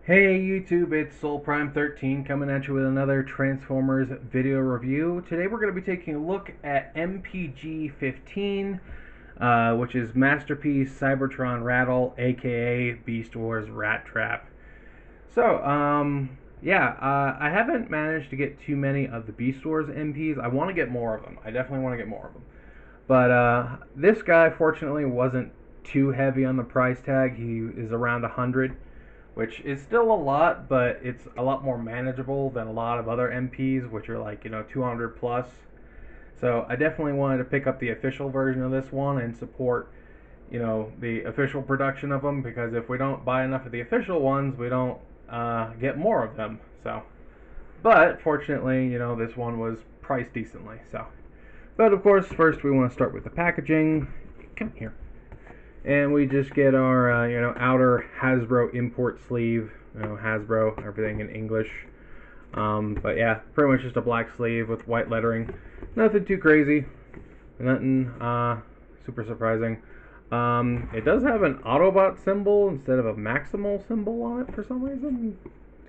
Hey YouTube, it's SoulPrime13 coming at you with another Transformers video review. Today we're going to be taking a look at MPG 15, which is Masterpiece Cybertron Rattle, aka Beast Wars Rat Trap. So, I haven't managed to get too many of the Beast Wars MPs. I want to get more of them. I definitely want to get more of them. But this guy, fortunately, wasn't too heavy on the price tag. He is around 100, which is still a lot, but it's a lot more manageable than a lot of other MPs, which are like 200 plus. So I definitely wanted to pick up the official version of this one and support the official production of them, because if we don't buy enough of the official ones, we don't get more of them. So, but fortunately, this one was priced decently. So, but of course, first we want to start with the packaging. Come here. And we just get our outer Hasbro import sleeve, Hasbro, everything in English. But yeah, pretty much just a black sleeve with white lettering. Nothing too crazy, nothing super surprising. It does have an Autobot symbol instead of a Maximal symbol on it for some reason.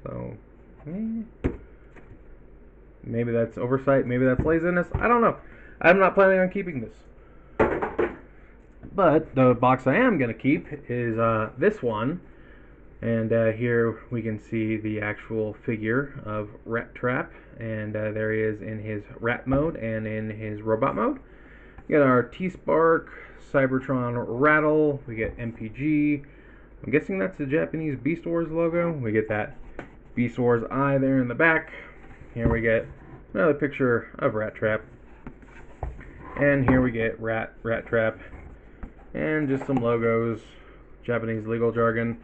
So maybe that's oversight, maybe that's laziness. I don't know. I'm not planning on keeping this. But the box I am going to keep is this one. And here we can see the actual figure of Rat Trap. And there he is in his rat mode and in his robot mode. We got our T-Spark, Cybertron Rattle. We get MPG. I'm guessing that's the Japanese Beast Wars logo. We get that Beast Wars eye there in the back. Here we get another picture of Rat Trap. And here we get Rat Trap. And just some logos, Japanese legal jargon,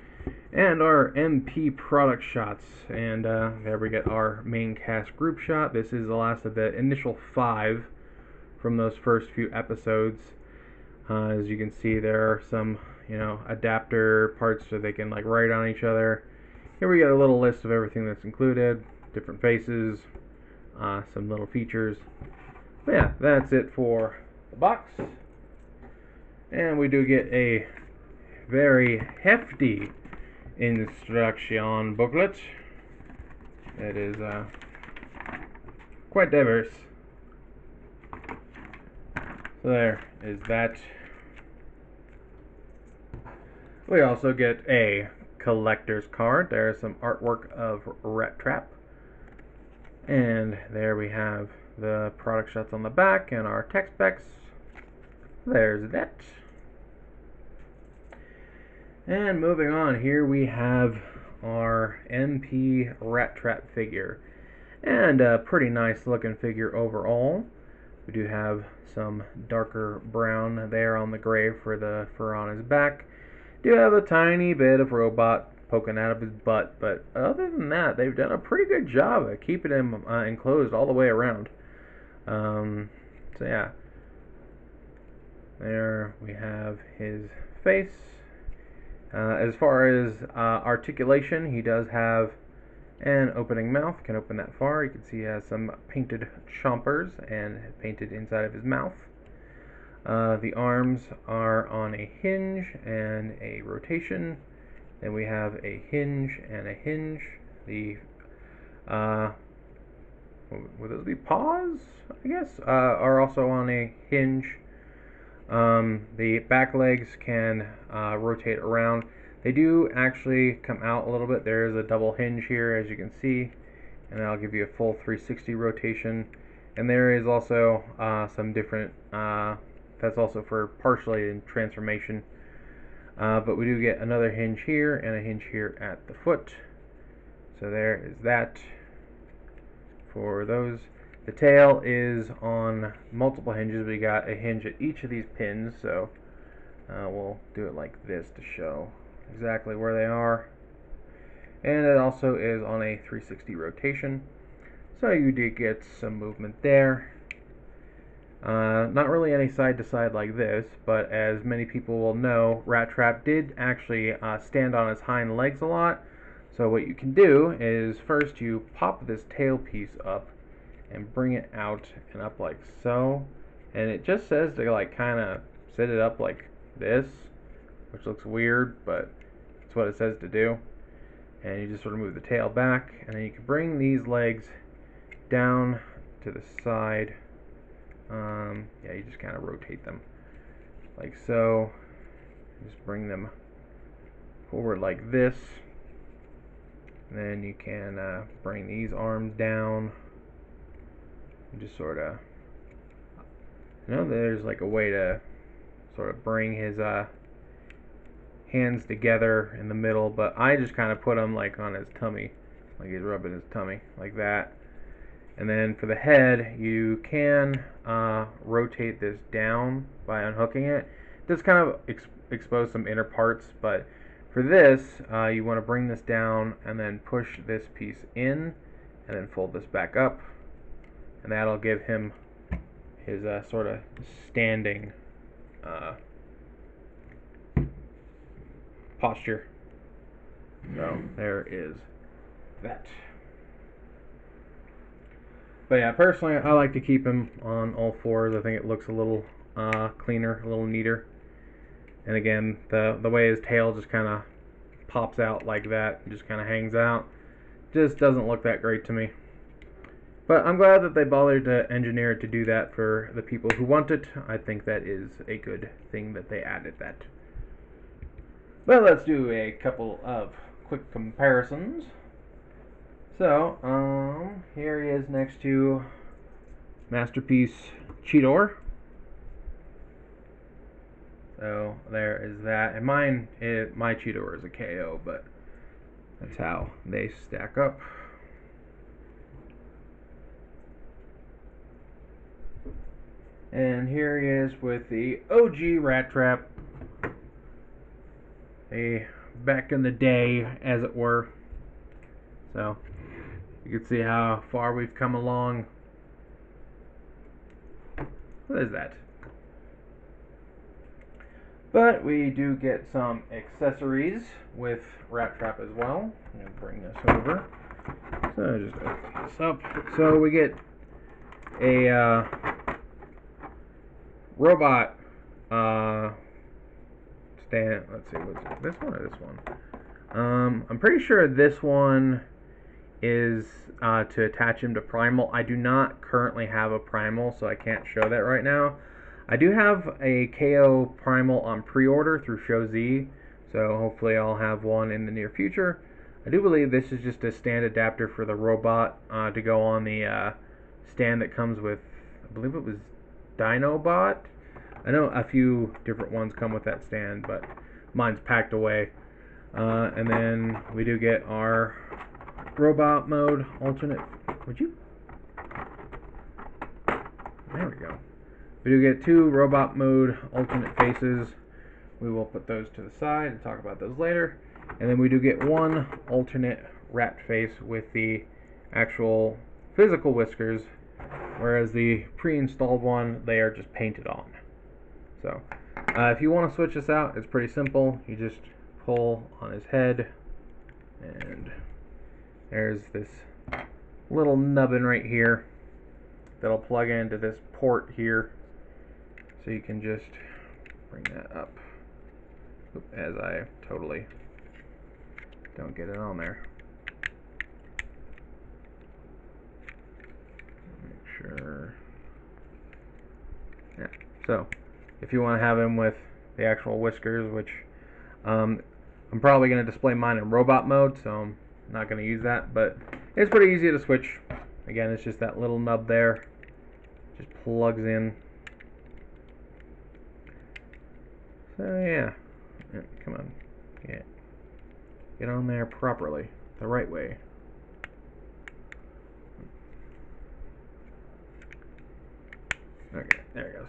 and our MP product shots. And there we get our main cast group shot. This is the last of the initial 5 from those first few episodes. As you can see, there are some, adapter parts so they can write on each other. Here we get a little list of everything that's included, different faces, some little features. But yeah, that's it for the box. And we do get a very hefty instruction booklet that is quite diverse. So there is that. We also get a collector's card. There is some artwork of Rat Trap. And there we have the product shots on the back and our tech specs. There's that. And moving on, here we have our MP Rat Trap figure. And a pretty nice looking figure overall. We do have some darker brown there on the gray for the fur on his back. Do have a tiny bit of robot poking out of his butt, but other than that, they've done a pretty good job at keeping him enclosed all the way around. So yeah. There we have his face. As far as articulation, he does have an opening mouth, can open that far. You can see he has some painted chompers and painted inside of his mouth. The arms are on a hinge and a rotation. Then we have a hinge and a hinge. The would those be paws, I guess, are also on a hinge. The back legs can rotate around. They do actually come out a little bit. There is a double hinge here, as you can see, and that'll give you a full 360 rotation. And there is also some different, that's also for partially in transformation. But we do get another hinge here and a hinge here at the foot. So there is that for those. The tail is on multiple hinges. We got a hinge at each of these pins, so we'll do it like this to show exactly where they are. And it also is on a 360 rotation, so you do get some movement there. Not really any side to side like this, but as many people will know, Rat Trap did actually stand on his hind legs a lot. So what you can do is first you pop this tail piece up and bring it out and up like so, and it just says to kind of set it up like this, which looks weird, but it's what it says to do. and you just sort of move the tail back, and then you can bring these legs down to the side. Yeah, you just kind of rotate them like so. Just bring them forward like this. And then you can bring these arms down and just sort of, I know there's like a way to sort of bring his hands together in the middle, but I just kind of put them like on his tummy, like he's rubbing his tummy like that. And then for the head, you can rotate this down by unhooking it. Just kind of expose some inner parts, but for this, you want to bring this down and then push this piece in and then fold this back up, and that'll give him his sort of standing posture. So there is that. But yeah, personally, I like to keep him on all fours. I think it looks a little cleaner, a little neater. And again, the way his tail just kind of pops out like that, just kind of hangs out, just doesn't look that great to me. But I'm glad that they bothered to engineer it to do that for the people who want it. I think that is a good thing that they added that. But let's do a couple of quick comparisons. So, here he is next to Masterpiece Cheetor. So there is that. And my Cheetor is a KO, but that's how they stack up. And here he is with the OG Rat Trap. A back in the day, as it were. So you can see how far we've come along. What is that? But we do get some accessories with Rat Trap as well. I'm going to bring this over. So just open this up. So we get a robot stand. Let's see, what's it? This one or this one? I'm pretty sure this one is to attach him to Primal. I do not currently have a Primal, so I can't show that right now. I do have a KO Primal on pre-order through ShowZ, so hopefully I'll have one in the near future. I do believe this is just a stand adapter for the robot to go on the stand that comes with, I believe it was Dinobot. I know a few different ones come with that stand, but mine's packed away. And then we do get our robot mode alternate. Would you? There we go. We do get 2 robot mode alternate faces. We will put those to the side and talk about those later. And then we do get 1 alternate rat face with the actual physical whiskers, whereas the pre-installed one, they are just painted on. So if you want to switch this out, it's pretty simple. You just pull on his head, and there's this little nubbin right here that'll plug into this port here. So you can just bring that up. Oop, as I totally don't get it on there. Make sure. Yeah. So if you want to have him with the actual whiskers, which I'm probably going to display mine in robot mode, so I'm not going to use that, but it's pretty easy to switch. Again, it's just that little nub there. Just plugs in. So yeah, come on, get on there properly, the right way. Okay, there it goes.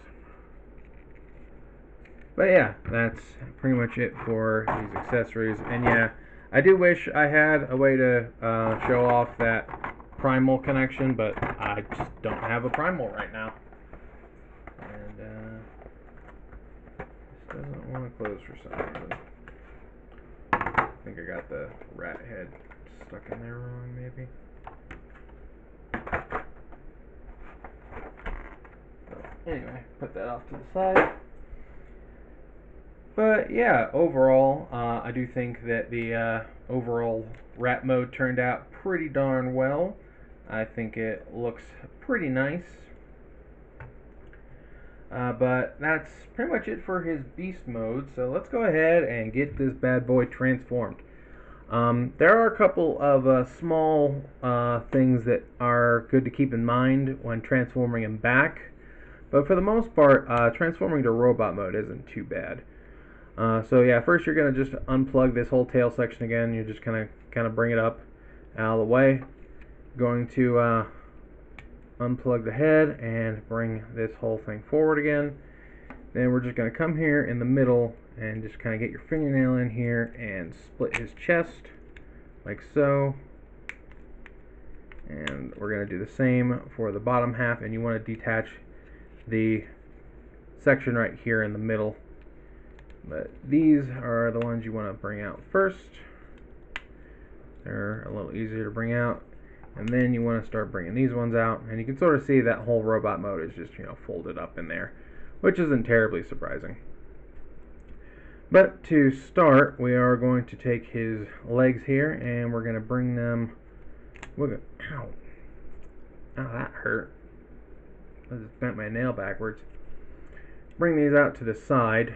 But yeah, that's pretty much it for these accessories. And yeah, I do wish I had a way to show off that Primal connection, but I just don't have a Primal right now. And doesn't want to close for some reason. I think I got the rat head stuck in there wrong, maybe. So, anyway, put that off to the side. But yeah, overall, I do think that the overall wrap mode turned out pretty darn well. I think it looks pretty nice. But that's pretty much it for his beast mode. So let's go ahead and get this bad boy transformed. There are a couple of small things that are good to keep in mind when transforming him back. But for the most part, transforming to robot mode isn't too bad. So yeah, first you're gonna just unplug this whole tail section again. You just kind of bring it up out of the way. Going to unplug the head and bring this whole thing forward again. Then we're just gonna come here in the middle and just kind of get your fingernail in here and split his chest like so. And we're gonna do the same for the bottom half, and you want to detach the section right here in the middle. But these are the ones you want to bring out first. They're a little easier to bring out. And then you want to start bringing these ones out. And you can sort of see that whole robot mode is just, folded up in there, which isn't terribly surprising. But to start, we are going to take his legs here and we're going to bring them. Ow. Oh, that hurt. I just bent my nail backwards. Bring these out to the side.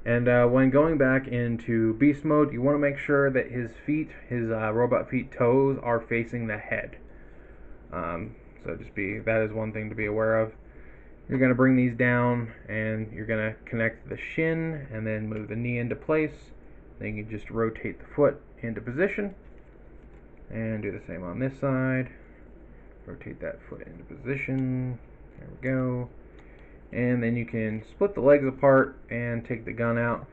And when going back into beast mode, you want to make sure that his feet, his robot feet toes, are facing the head. So that is one thing to be aware of. You're going to bring these down and you're going to connect the shin and then move the knee into place. Then you just rotate the foot into position and do the same on this side. Rotate that foot into position. There we go. And then you can split the legs apart and take the gun out.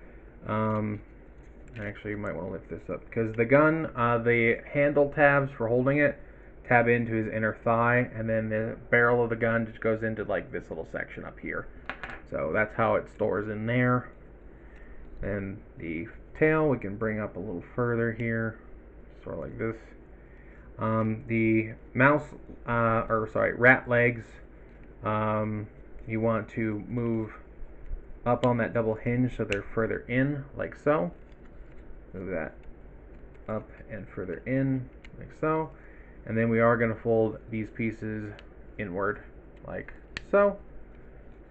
Actually, you might want to lift this up because the gun, the handle tabs for holding it tab into his inner thigh, and then the barrel of the gun just goes into like this little section up here. So that's how it stores in there. And the tail we can bring up a little further here, sort of like this. The rat legs, you want to move up on that double hinge so they're further in, like so. Move that up and further in, like so. And then we are going to fold these pieces inward, like so.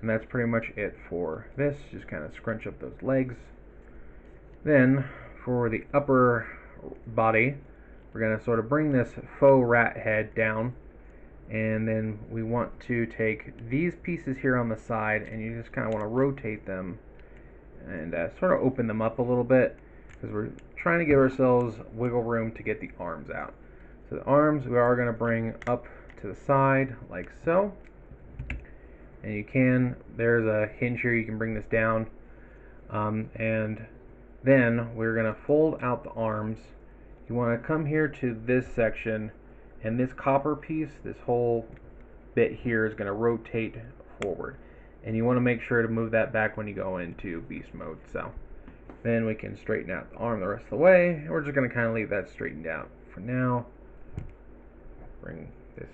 And that's pretty much it for this. Just kind of scrunch up those legs. Then, for the upper body, we're going to sort of bring this faux rat head down. And then we want to take these pieces here on the side, and you just kind of want to rotate them and sort of open them up a little bit, because we're trying to give ourselves wiggle room to get the arms out. So the arms we are going to bring up to the side like so. And there's a hinge here, you can bring this down. And then we're going to fold out the arms. You want to come here to this section, and this copper piece, this whole bit here, is going to rotate forward. And you want to make sure to move that back when you go into beast mode. So then we can straighten out the arm the rest of the way. And we're just going to kind of leave that straightened out for now. Bring this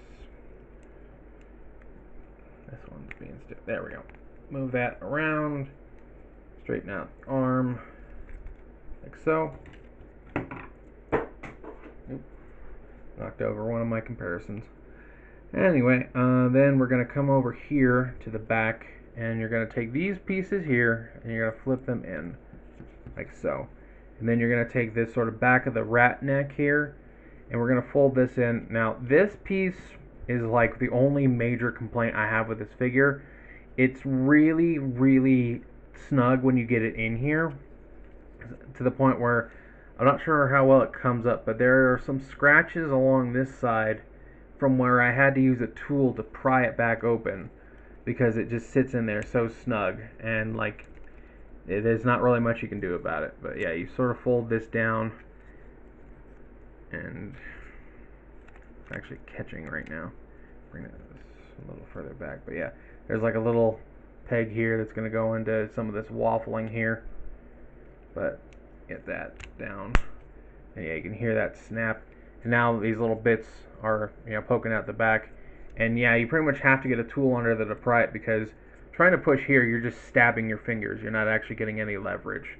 one's being stiff. There we go. Move that around. Straighten out the arm like so. Oop. Knocked over one of my comparisons. Anyway, then we're going to come over here to the back, and you're going to take these pieces here and you're going to flip them in like so. And then you're going to take this sort of back of the rat neck here, and we're going to fold this in. Now this piece is like the only major complaint I have with this figure. It's really, really snug when you get it in here, to the point where I'm not sure how well it comes up, but there are some scratches along this side from where I had to use a tool to pry it back open, because it just sits in there so snug, and like there's not really much you can do about it. But yeah, you sort of fold this down, and it's actually catching right now. Bring this a little further back, but yeah, there's like a little peg here that's going to go into some of this waffling here, but get that down, and yeah, you can hear that snap. And now these little bits are poking out the back, and yeah, you pretty much have to get a tool under there to pry it, because trying to push here, you're just stabbing your fingers. You're not actually getting any leverage.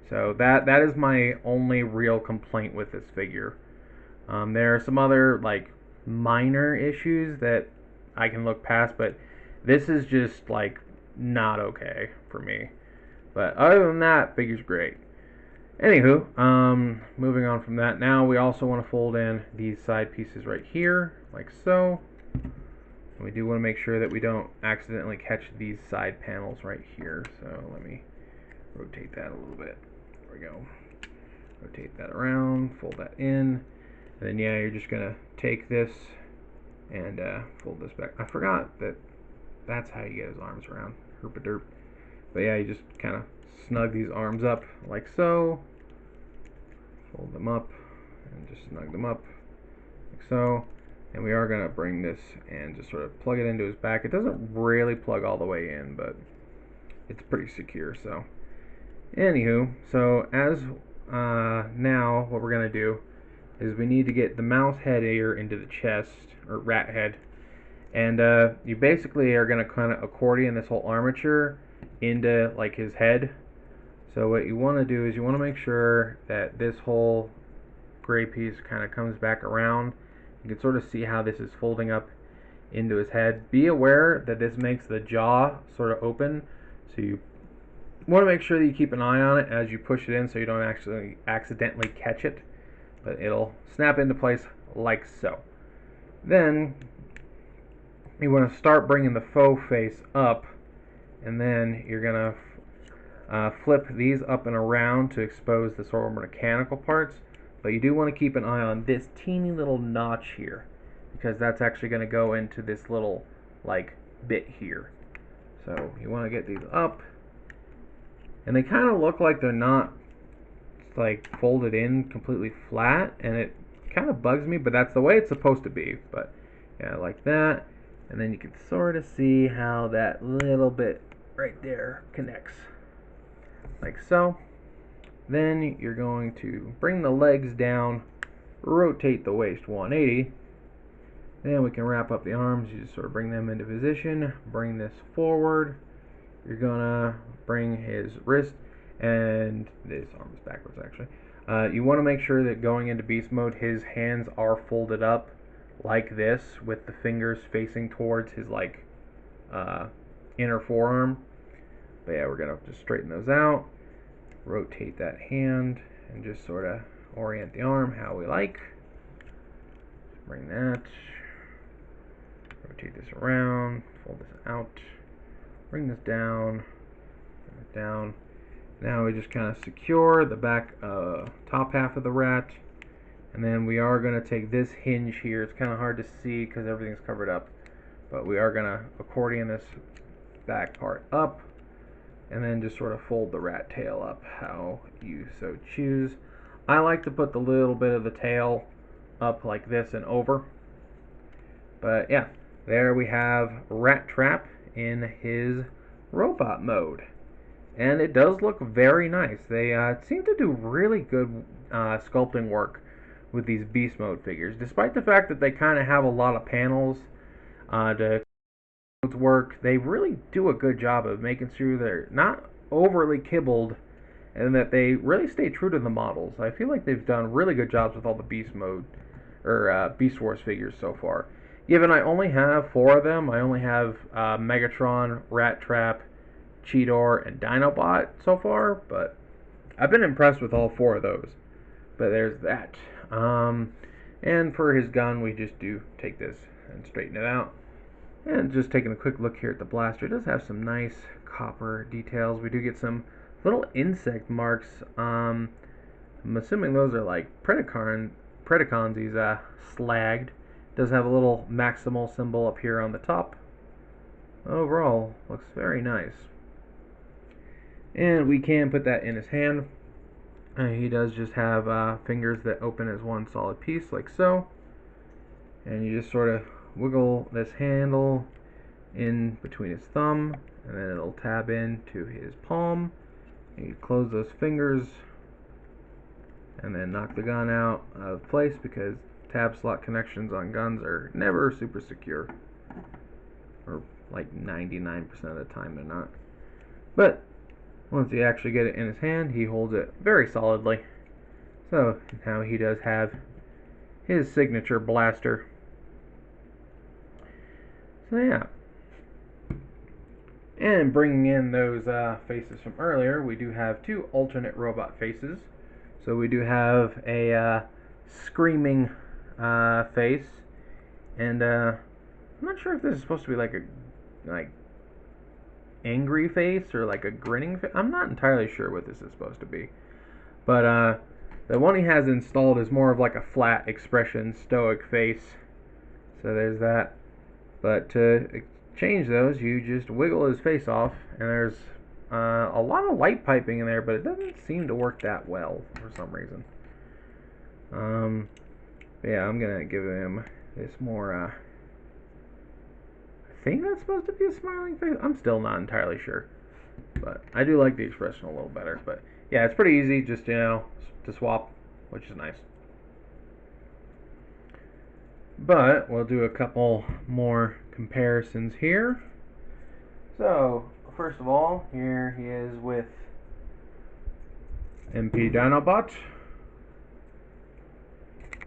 So that is my only real complaint with this figure. There are some other like minor issues that I can look past, but this is just like not okay for me. But other than that, figure's great. Anywho, moving on from that, now we also want to fold in these side pieces right here, like so. And we do want to make sure that we don't accidentally catch these side panels right here. So let me rotate that a little bit. There we go. Rotate that around, fold that in, and then yeah, you're just gonna take this and fold this back. I forgot that that's how you get his arms around. Herp-a-derp. But yeah, you just kind of snug these arms up like so. Fold them up and just snug them up like so. And we are going to bring this and just sort of plug it into his back. It doesn't really plug all the way in, but it's pretty secure. So anywho, so as now what we're going to do is we need to get the mouse head here into the chest, or rat head. And you basically are going to kind of accordion this whole armature into like his head. So what you want to do is you want to make sure that this whole gray piece kind of comes back around. You can sort of see how this is folding up into his head. Be aware that this makes the jaw sort of open, so you want to make sure that you keep an eye on it as you push it in so you don't actually accidentally catch it, but it'll snap into place like so. Then you want to start bringing the faux face up, and then you're going to flip these up and around to expose the sort of mechanical parts. But you do want to keep an eye on this teeny little notch here, because that's actually going to go into this little like bit here. So you want to get these up, and they kind of look like they're not like folded in completely flat, and it kind of bugs me, but that's the way it's supposed to be. But yeah, like that, and then you can sort of see how that little bit right there connects like so. Then you're going to bring the legs down, rotate the waist 180. Then we can wrap up the arms. You just sort of bring them into position, bring this forward. You're gonna bring his wrist, and this arm is backwards actually. You want to make sure that going into beast mode, his hands are folded up like this, with the fingers facing towards his like inner forearm. But yeah, we're gonna just straighten those out. Rotate that hand and just sort of orient the arm how we like. Bring that, rotate this around, fold this out, bring this down, bring it down. Now we just kind of secure the back top half of the rat, and then we are going to take this hinge here. It's kind of hard to see because everything's covered up, but we are going to accordion this back part up, and then just sort of fold the rat tail up how you so choose. I like to put the little bit of the tail up like this and over. But yeah, there we have Rat Trap in his robot mode. And it does look very nice. They seem to do really good sculpting work with these beast mode figures, despite the fact that they kind of have a lot of panels to work. They really do a good job of making sure they're not overly kibbled and that they really stay true to the models. I feel like they've done really good jobs with all the beast mode or Beast Wars figures so far. Given I only have 4 of them, I only have Megatron, Rat Trap, Cheetor, and Dinobot so far, but I've been impressed with all 4 of those. But there's that. And for his gun, we just do take this and straighten it out. And just taking a quick look here at the blaster, it does have some nice copper details. We do get some little insect marks. I'm assuming those are like Predacons he's slagged. It does have a little maximal symbol up here on the top. Overall, looks very nice. And we can put that in his hand. He does just have fingers that open as one solid piece, like so. And you just sort of wiggle this handle in between his thumb, and then it'll tab into his palm. And you close those fingers, and then knock the gun out of place, because tab slot connections on guns are never super secure. Or like 99% of the time they're not. But once you actually get it in his hand, he holds it very solidly. So now he does have his signature blaster. So yeah. And bringing in those faces from earlier, we do have two alternate robot faces. So we do have a screaming face, and I'm not sure if this is supposed to be like a angry face or like a grinning face. I'm not entirely sure what this is supposed to be, but the one he has installed is more of like a flat expression, stoic face. So there's that. But to change those, you just wiggle his face off, and there's a lot of light piping in there, but it doesn't seem to work that well for some reason. Yeah, I'm gonna give him this more. I think that's supposed to be a smiling face. I'm still not entirely sure, but I do like the expression a little better. But yeah, it's pretty easy, just to swap, which is nice. But we'll do a couple more comparisons here. So first of all, here he is with MP Dinobot.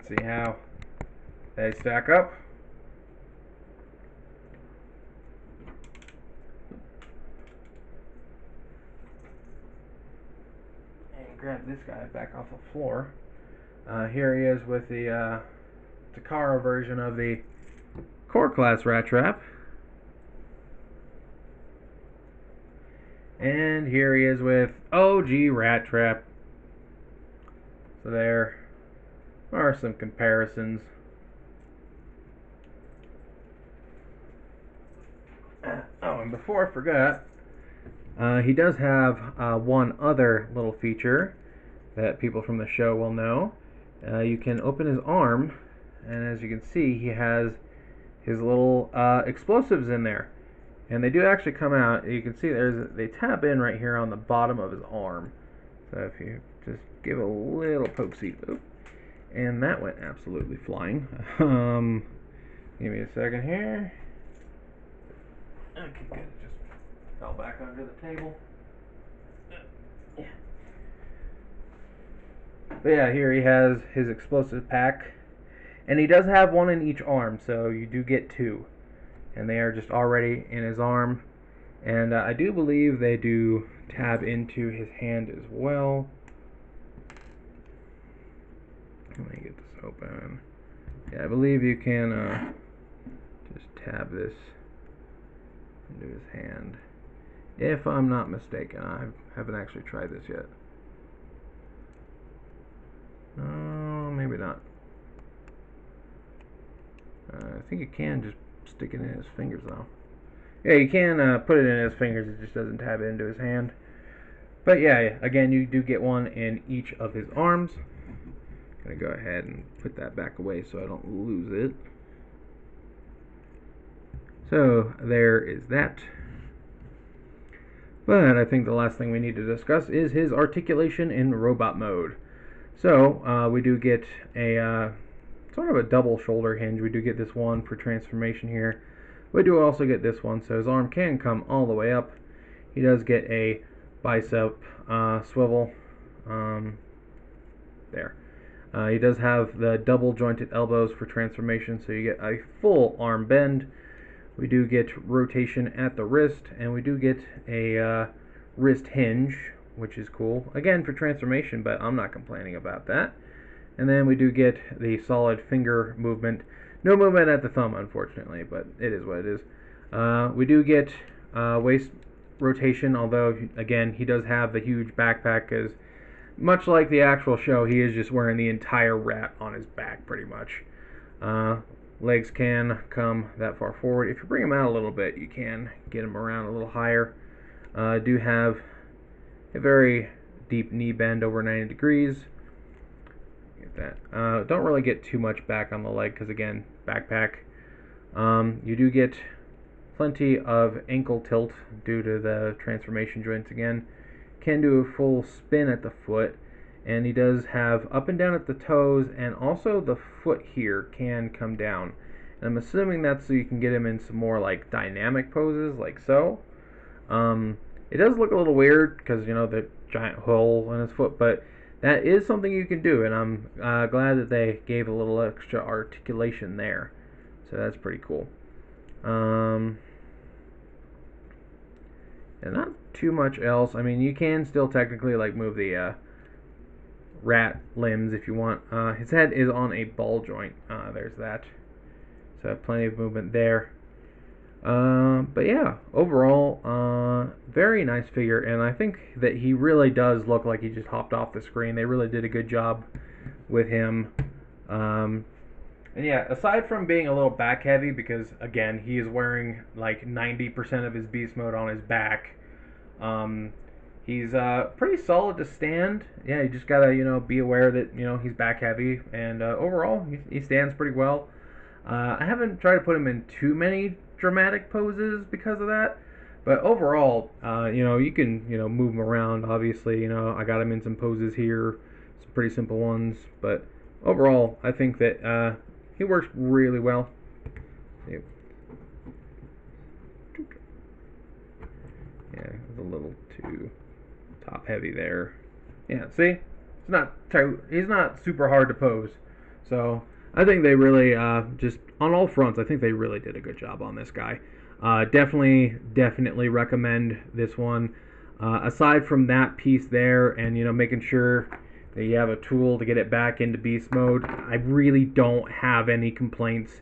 See how they stack up. And grab this guy back off the floor. Here he is with the Takara version of the Core Class Rat Trap. And here he is with OG Rat Trap. So there are some comparisons. Oh, and before I forgot, he does have one other little feature that people from the show will know. You can open his arm, and as you can see, he has his little explosives in there. And they do actually come out. You can see they tap in right here on the bottom of his arm. So if you just give a little poke see, and that went absolutely flying. Give me a second here. Okay, good. It just fell back under the table. Yeah. But yeah, here he has his explosive pack, and he does have one in each arm, so you do get two. And they are just already in his arm, and I do believe they do tab into his hand as well. Let me get this open. Yeah, I believe you can just tab this into his hand, if I'm not mistaken. I haven't actually tried this yet. No, maybe not. I think you can just stick it in his fingers though. Yeah, you can put it in his fingers, it just doesn't tab into his hand. But yeah, again, you do get one in each of his arms. I'm gonna go ahead and put that back away so I don't lose it. So there is that. But I think the last thing we need to discuss is his articulation in robot mode. So we do get a sort of a double shoulder hinge. We do get this one for transformation here. We do also get this one, so his arm can come all the way up. He does get a bicep swivel there. He does have the double jointed elbows for transformation, so you get a full arm bend. We do get rotation at the wrist, and we do get a wrist hinge, which is cool. Again, for transformation, but I'm not complaining about that. And then we do get the solid finger movement. No movement at the thumb, unfortunately, but it is what it is. We do get waist rotation, although, again, he does have the huge backpack, because much like the actual show, he is just wearing the entire rat on his back, pretty much. Legs can come that far forward. If you bring him out a little bit, you can get him around a little higher. Do have a very deep knee bend over 90 degrees. Get that. Don't really get too much back on the leg because, again, backpack. You do get plenty of ankle tilt due to the transformation joints again. Can do a full spin at the foot, and he does have up and down at the toes, and also the foot here can come down. I'm assuming that's so you can get him in some more like dynamic poses, like so. Um, it does look a little weird because the giant hole in his foot, but that is something you can do, and I'm glad that they gave a little extra articulation there. So that's pretty cool. And not too much else. I mean, you can still technically like move the rat limbs if you want. His head is on a ball joint. There's that. So plenty of movement there. But yeah, overall, very nice figure, and I think that he really does look like he just hopped off the screen. They really did a good job with him. And yeah, aside from being a little back heavy, because again, he is wearing like 90% of his beast mode on his back. He's pretty solid to stand. Yeah, you just gotta be aware that he's back heavy, and overall he stands pretty well. I haven't tried to put him in too many dramatic poses because of that, but overall, you can move him around. Obviously, I got him in some poses here, some pretty simple ones, but overall, I think that he works really well. Yeah, it's a little too top heavy there. Yeah, see, he's not super hard to pose, so I think they really just on all fronts. I think they really did a good job on this guy. Definitely recommend this one. Aside from that piece there, and making sure that you have a tool to get it back into beast mode, I really don't have any complaints.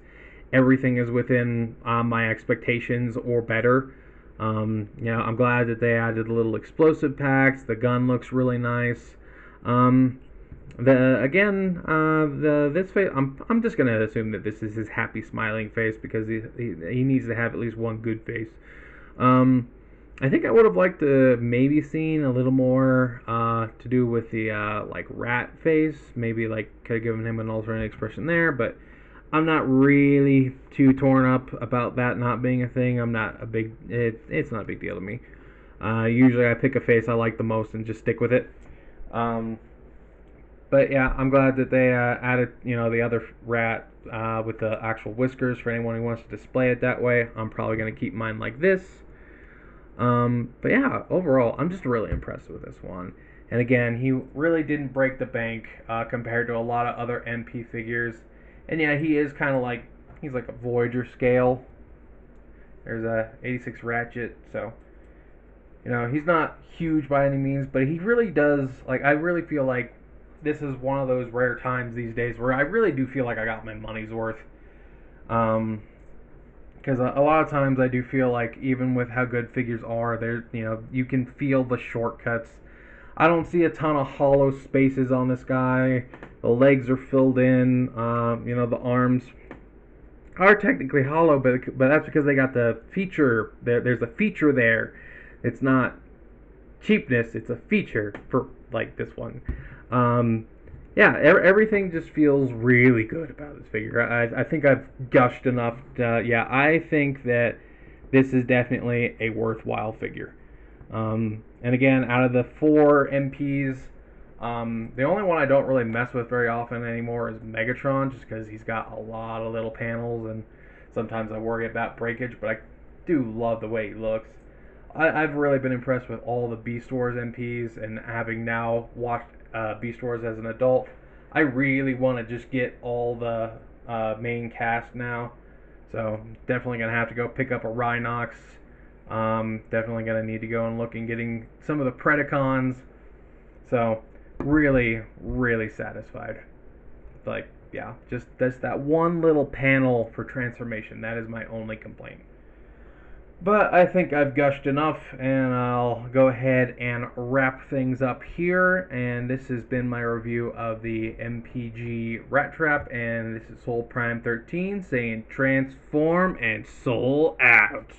Everything is within my expectations or better. I'm glad that they added little explosive packs. The gun looks really nice. This face, I'm just gonna assume that this is his happy smiling face because he needs to have at least one good face. I think I would have liked to maybe seen a little more to do with the like rat face. Maybe like could have given him an alternate expression there, but I'm not really too torn up about that not being a thing. It's not a big deal to me. Usually I pick a face I like the most and just stick with it. But yeah, I'm glad that they added, the other rat with the actual whiskers for anyone who wants to display it that way. I'm probably going to keep mine like this. But yeah, overall, I'm just really impressed with this one. And again, he really didn't break the bank compared to a lot of other MP figures. And yeah, he is kind of like, he's like a Voyager scale. There's a 86 Ratchet, so he's not huge by any means, but he really does, like, I really feel like this is one of those rare times these days where I really do feel like I got my money's worth. Because a lot of times I do feel like even with how good figures are, there you can feel the shortcuts. I don't see a ton of hollow spaces on this guy. The legs are filled in. The arms are technically hollow, but that's because they got the feature. There's a feature there. It's not cheapness. It's a feature for like this one. Everything just feels really good about this figure. I think I've gushed enough. I think that this is definitely a worthwhile figure. And again, out of the 4 MPs, the only one I don't really mess with very often anymore is Megatron, just because he's got a lot of little panels, and sometimes I worry about breakage, but I do love the way he looks. I've really been impressed with all the Beast Wars MPs, and having now watched Beast Wars as an adult, I really want to just get all the main cast now. So definitely gonna have to go pick up a Rhinox. Definitely gonna need to go and look and getting some of the Predacons. So really, really satisfied. Like, yeah, just that one little panel for transformation. That is my only complaint. But I think I've gushed enough, and I'll go ahead and wrap things up here. And this has been my review of the MPG Rat Trap, and this is Soul Prime 13 saying transform and soul out.